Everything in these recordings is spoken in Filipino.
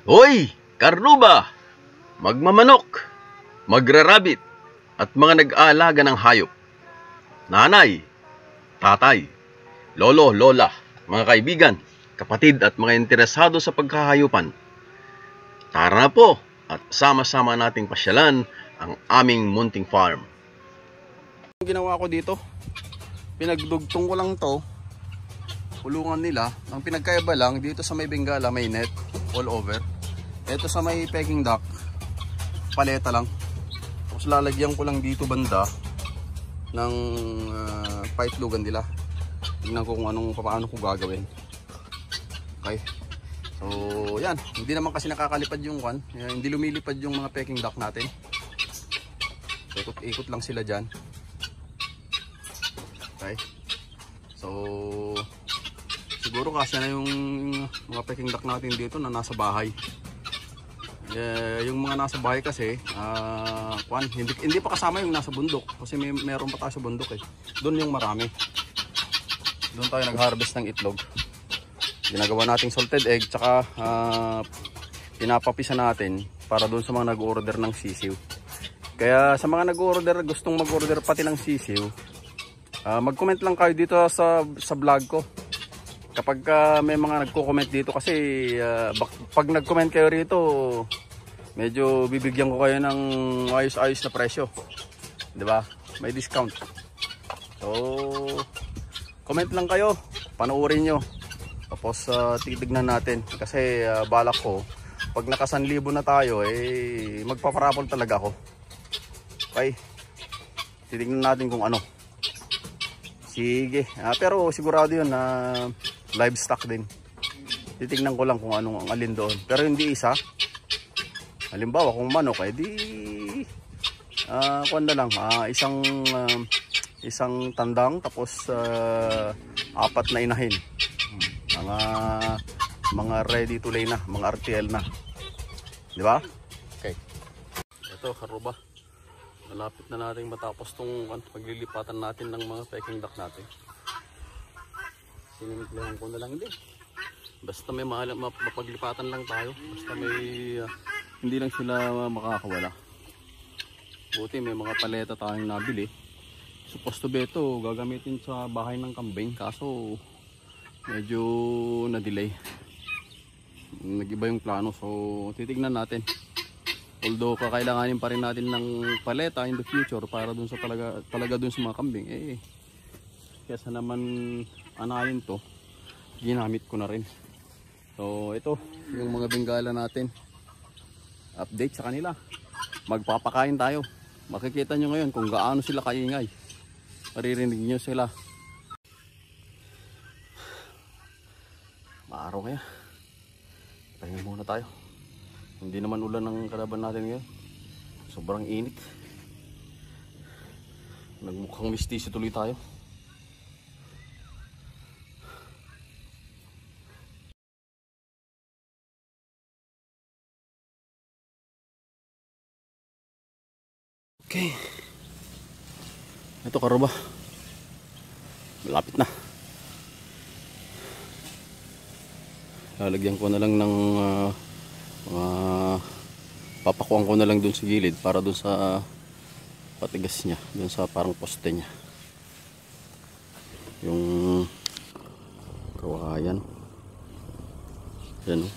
Hoy, karnuba, magmamanok, magrarabit, at mga nag-aalaga ng hayop. Nanay, tatay, lolo, lola, mga kaibigan, kapatid at mga interesado sa pagkahayupan. Tara na po at sama-sama nating pasyalan ang aming munting farm. Ang ginawa ko dito, pinagdugtong ko lang to, kulungan nila. Ang pinagkaiba lang, dito sa may Bengala may net all over. Ito sa may Peking duck, paleta lang. Tapos lalagyan ko lang dito banda ng paitlugan nila. Tingnan ko kung paano ko gagawin. Okay. So, yan. Hindi naman kasi nakakalipad yung one. Hindi lumilipad yung mga Peking duck natin. Ikot-ikot lang sila dyan. Okay. So, siguro kasi na yung mga Peking duck natin dito na nasa bahay. Yung mga nasa bahay kasi, hindi pa kasama yung nasa bundok. Kasi meron pa tayo sa bundok eh. Doon yung marami. Doon tayo nag-harvest ng itlog. Ginagawa nating salted egg, tsaka pinapapisa natin para doon sa mga nag-order ng sisiw. Kaya sa mga nag-order, gustong mag-order pati ng sisiw, mag-comment lang kayo dito sa vlog ko. Kapag may mga nagko-comment dito kasi pag nag-comment kayo rito, medyo bibigyan ko kayo ng ayos-ayos na presyo. 'Di ba? May discount. So, comment lang kayo, panoorin nyo. Tapos titignan natin kasi balak ko pag naka 1,000 na tayo magpaparapol talaga ako. Okay? Titignan natin kung ano. Sige. Pero sigurado 'yun na livestock din. Titignan ko lang kung anong ang alin doon. Pero hindi isa. Halimbawa kung manok kuwan na lang, isang tandang tapos 4 na inahin. Mga ready to lay na, mga RTL na. Di ba? Okay. Ito, karuba. Malapit na natin matapos tong paglilipatan natin ng mga Peking duck natin. Sinimplahan ko na lang din. Basta may mapaglipatan lang tayo. Basta may hindi lang sila makakawala. Buti may mga paleta tayong nabili. Supposed to be ito gagamitin sa bahay ng kambing, kaso medyo na-delay. Nag-iba yung plano, so titignan natin. Although kakailanganin pa rin natin ng paleta in the future para dun sa talaga dun sa mga kambing. Kesa naman anayin to, ginamit ko na rin. So ito yung mga Bengala natin. Update sa kanila. Magpapakain tayo. Makikita nyo ngayon kung gaano sila kaingay. Maririnig nyo sila. Maaraw kaya. Pahinga muna tayo. Hindi naman ulan ng kalaban natin ngayon. Sobrang init. Nagmukhang mistisyo tuloy tayo. Okay. Ito karuba. Malapit na. Lalagyan ko na lang ng papakuan ko na lang dun sa gilid para dun sa patigas niya, dun sa parang poste niya. Yung kawayan. Yan.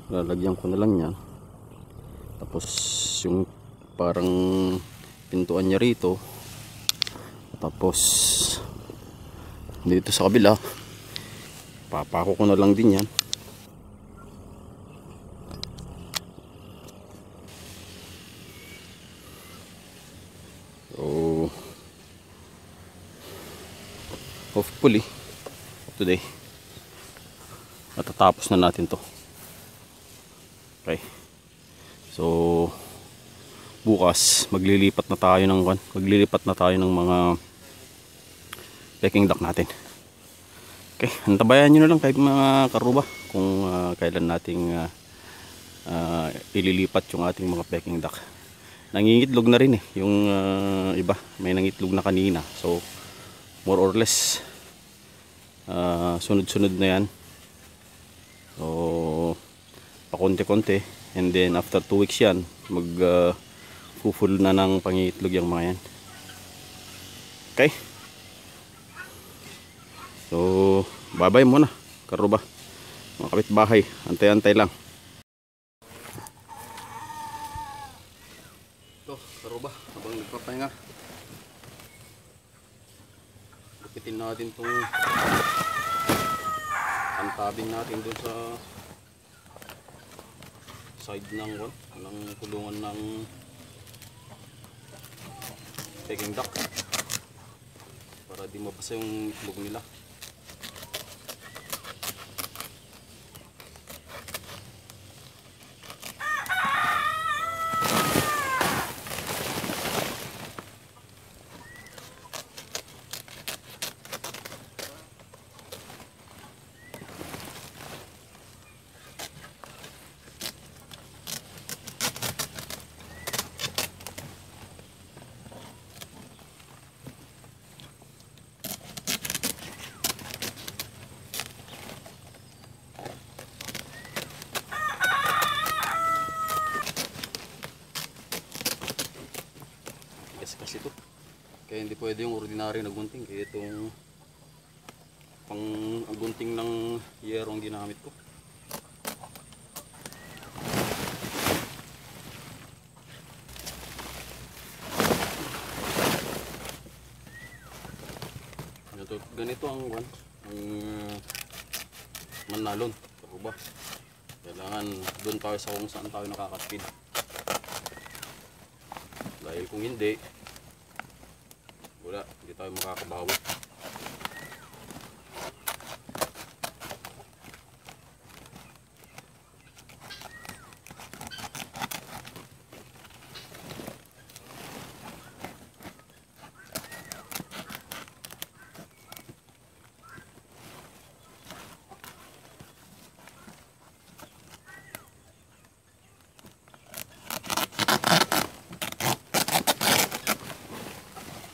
Lalagyan ko na lang yan. Tapos yung parang pintuan niya rito. Tapos dito sa kabila papako ko na lang din yan. So hopefully today matatapos na natin to. Okay, so bukas maglilipat na tayo ng mga Peking duck natin. Okay, antabayan nyo na lang kahit mga karuba kung kailan nating ililipat yung ating mga Peking duck. Nangingitlog na rin yung iba may nangitlog na kanina, so more or less sunod-sunod na yan. So pakonti-konti, and then after 2 weeks yan mag full na ng pangitlog yung mga yan. Okay, so bye bye muna karuba, mga kapitbahay, antay-antay lang. Ito karuba, habang nagpapahinga, lupitin natin itong kantabing natin doon sa side ng kulungan ng peking duck para di mabasa yung itlog nila. Kasi ito kaya hindi pwede yung ordinary na gunting, kaya itong pang gunting ng yero ang ginamit ko. Ganito ang manalon, ba? Kailangan doon tayo sa kung saan tayo nakakatpid, dahil kung hindi, wala, hindi tayo makakabawi.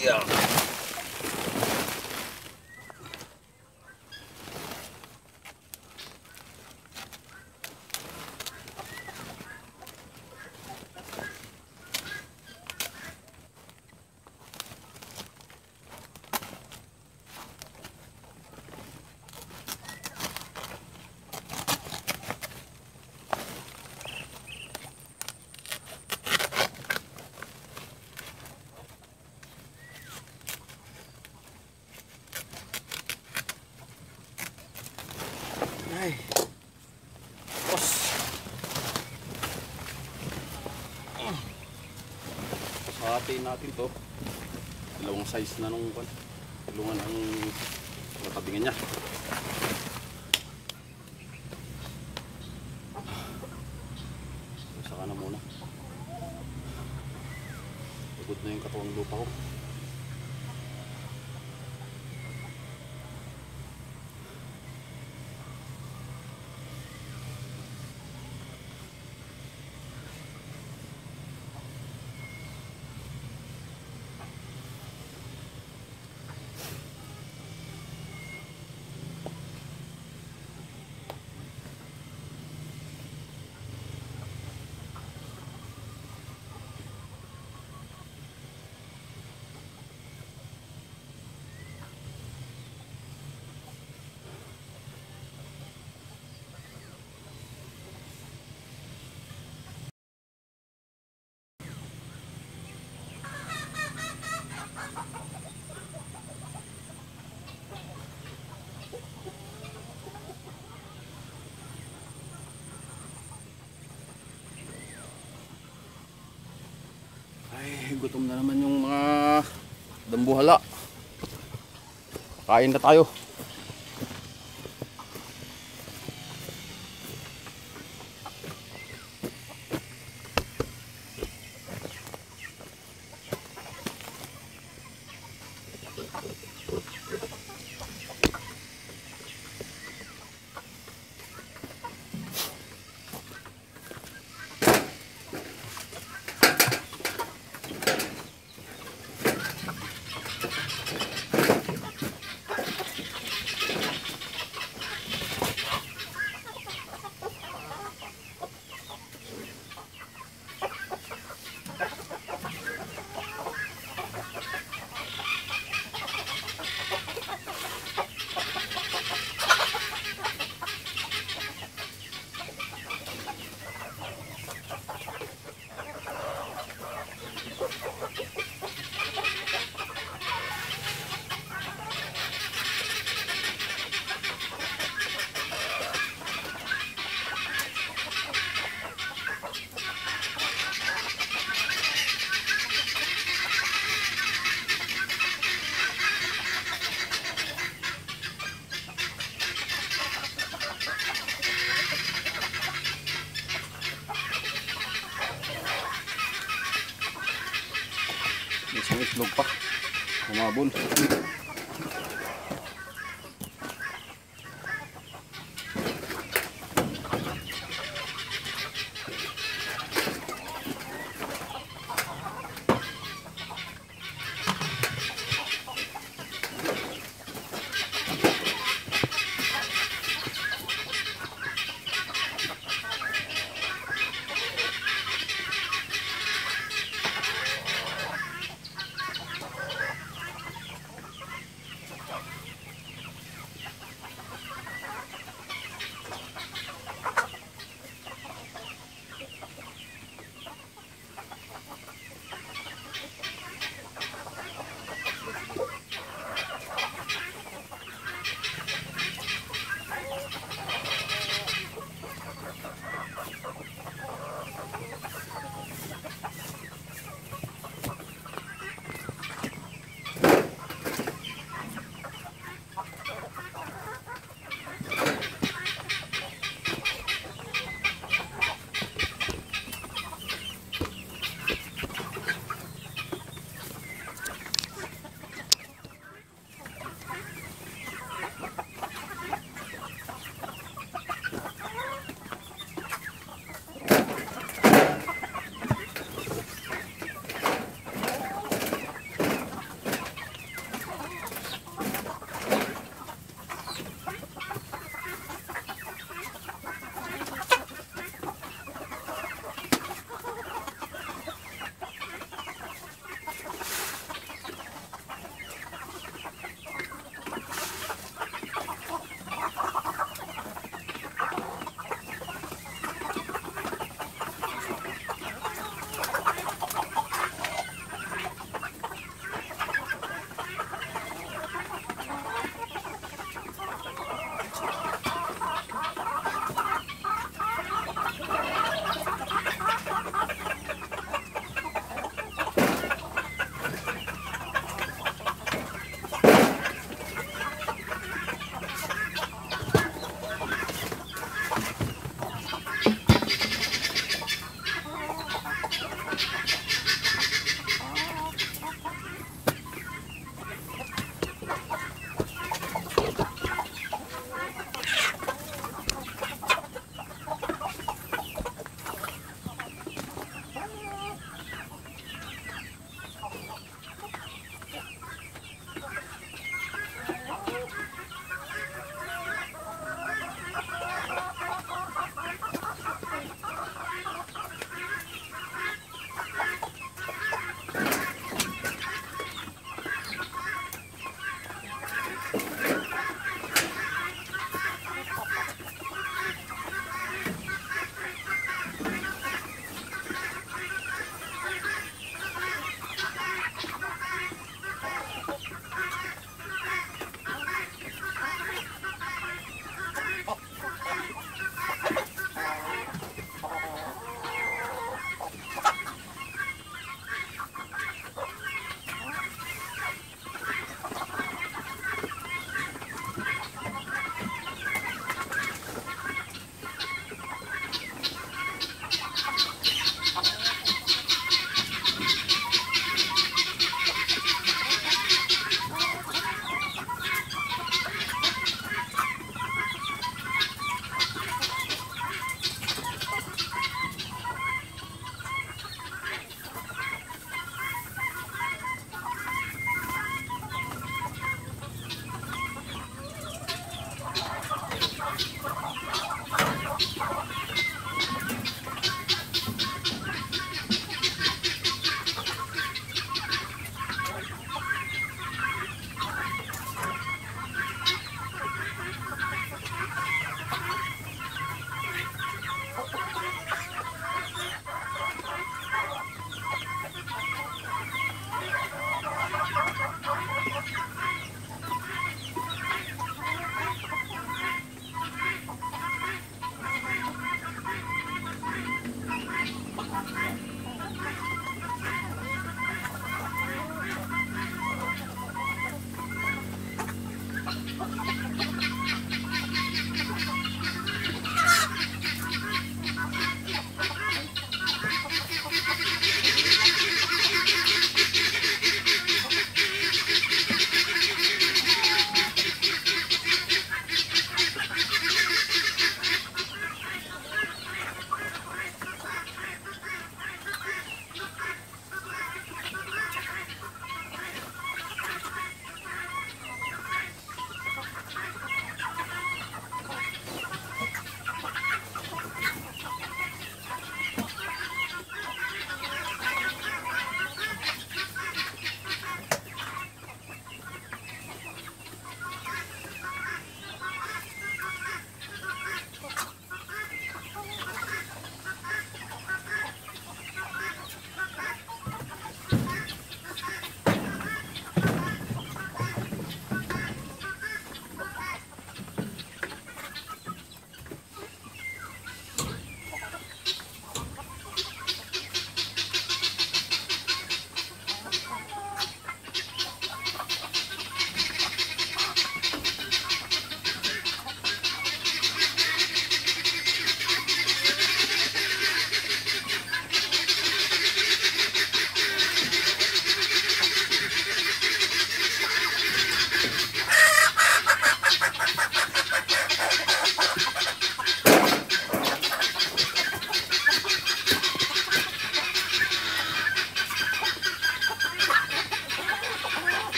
Yeah. Ay. Os. Hatiin natin to. Dalawang size na nung tulungan ang natabingan niya. Saka na muna. Pagod na yung katuwang lupa ko. Ay, gutom na naman yung mga dambuhala. Kain na tayo. itlog pa. Humabol.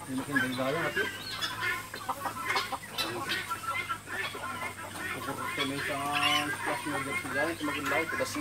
Hindi gaya natin. Pukurte may isang splash mo dyan siya. Ito mag-ilaw. Kasi.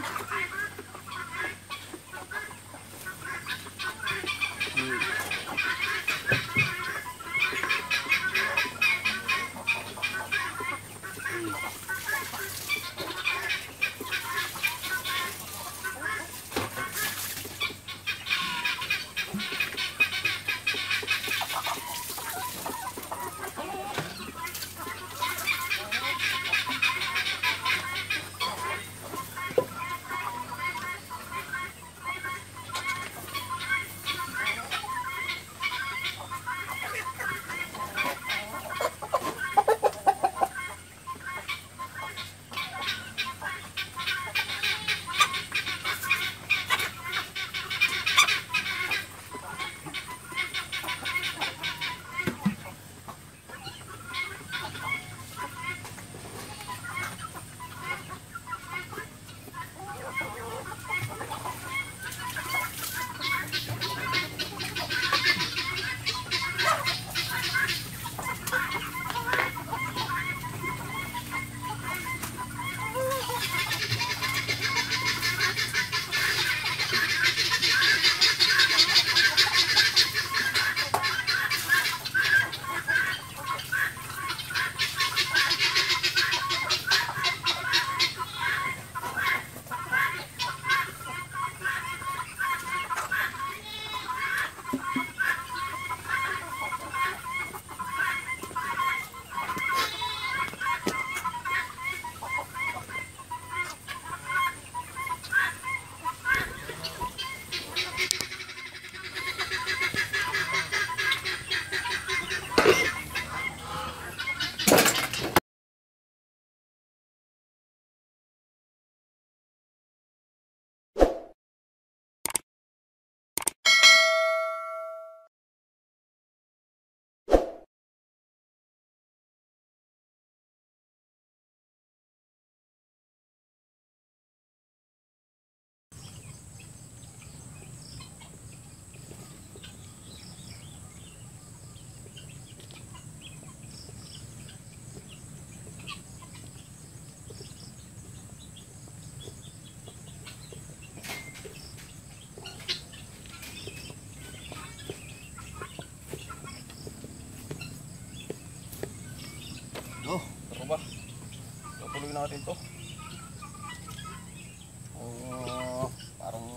Tuloy natin to. Parang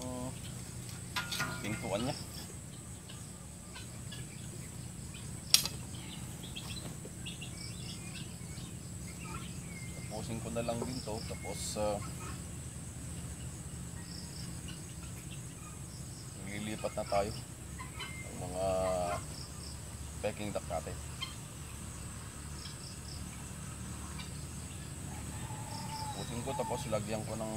pintuan niya. Tapusin ko na lang din to. Tapos lilipat na tayo ng mga peking duck natin. Ko, tapos lagyan ko ng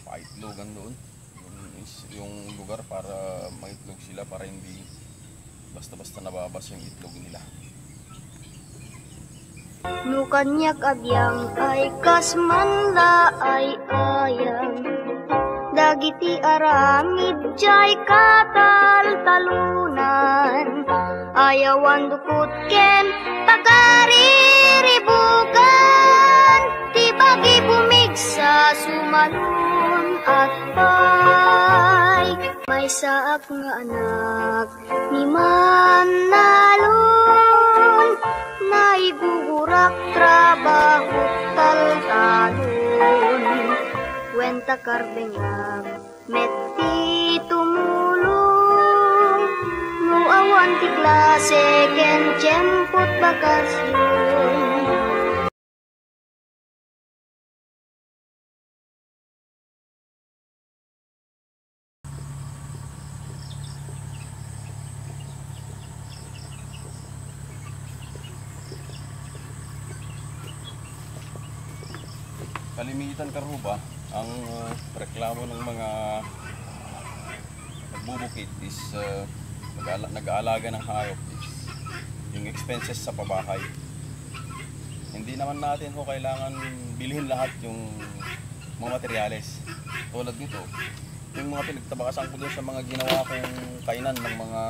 paitlogan doon. Yung lugar para maitlog sila, para hindi basta-basta nababas yung itlog nila. Nukanyak agyang ay kasmanla ay ayang dagiti aramid jay katal-talunan ayawan dukot ken pagkariribugan tibagi bumigsa sumalun at pay may saak nga anak ni Manalon naigugurak trabaho tal-talon kwenta karbenyag metti tumulong no awan ti klase ken tiyempot bakasyon. Kalimitan karuba ang reklamo ng mga nagbubukid is nag-aalaga ng hayop is yung expenses sa pabahay. Hindi naman natin ho kailangan bilhin lahat yung mga materyales. Tulad nito, yung mga pinagtabakasan ko doon sa mga ginawa kong kainan ng mga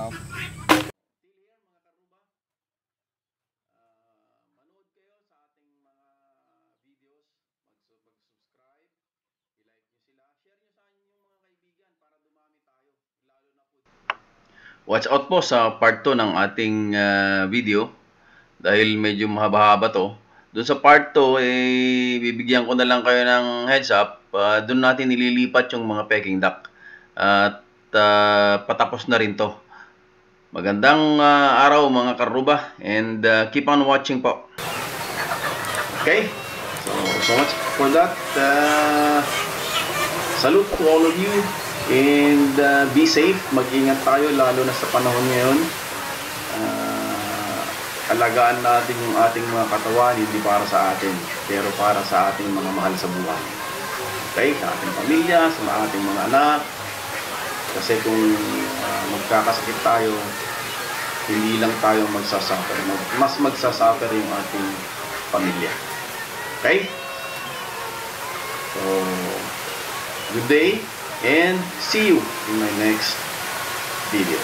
Watch out po sa part 2 ng ating video dahil medyo mahaba-haba to. Doon sa part 2, bibigyan ko na lang kayo ng heads up. Doon natin nililipat yung mga Peking duck. At patapos na rin to. Magandang araw mga karuba and keep on watching po. Okay? So much for that. Salute to all of you. And be safe, mag-ingat tayo lalo na sa panahon ngayon. Alagaan natin yung ating mga katawan, hindi para sa atin, pero para sa ating mga mahal sa buhay. Okay, sa ating pamilya, sa ating mga anak. Kasi kung magkakasakit tayo, hindi lang tayo magsasuffer, mas magsasuffer yung ating pamilya. Okay? So, good day. And see you in my next video.